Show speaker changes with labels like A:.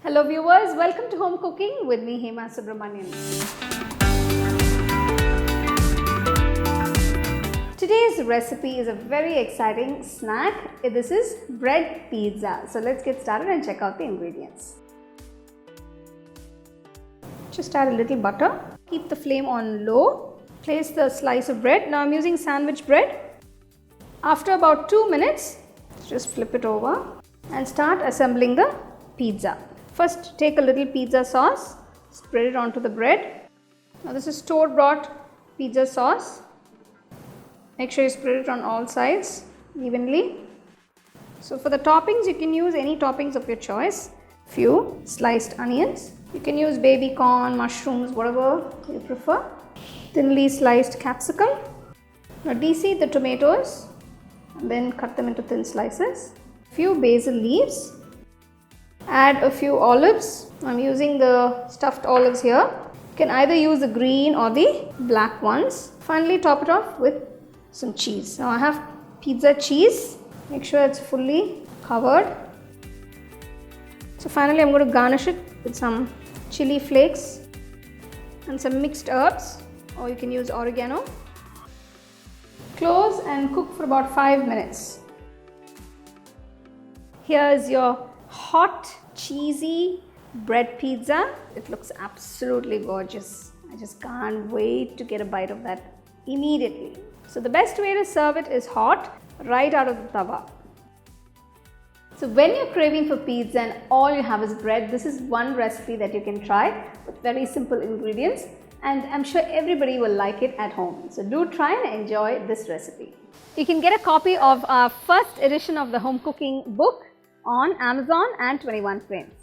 A: Hello viewers, welcome to Home Cooking with me Hema Subramanian. Today's recipe is a very exciting snack. This is bread pizza. So let's get started and check out the ingredients. Just add a little butter. Keep the flame on low. Place the slice of bread. Now I'm using sandwich bread. After about 2 minutes, just flip it over and start assembling the pizza. First, take a little pizza sauce, spread it onto the bread. Now this is store-bought pizza sauce. Make sure you spread it on all sides evenly. So for the toppings, you can use any toppings of your choice. Few sliced onions. You can use baby corn, mushrooms, whatever you prefer. Thinly sliced capsicum. Now de-seed the tomatoes and then cut them into thin slices. Few basil leaves. Add a few olives. I'm using the stuffed olives here. You can either use the green or the black ones. Finally top it off with some cheese. Now I have pizza cheese. Make sure it's fully covered. So finally I'm going to garnish it with some chilli flakes and some mixed herbs, or you can use oregano. Close and cook for about 5 minutes. Here is your hot, cheesy bread pizza. It looks absolutely gorgeous. I just can't wait to get a bite of that immediately. So the best way to serve it is hot, right out of the tawa. So when you're craving for pizza and all you have is bread, this is one recipe that you can try with very simple ingredients, and I'm sure everybody will like it at home. So do try and enjoy this recipe. You can get a copy of our first edition of the home cooking book on Amazon and 21 Frames.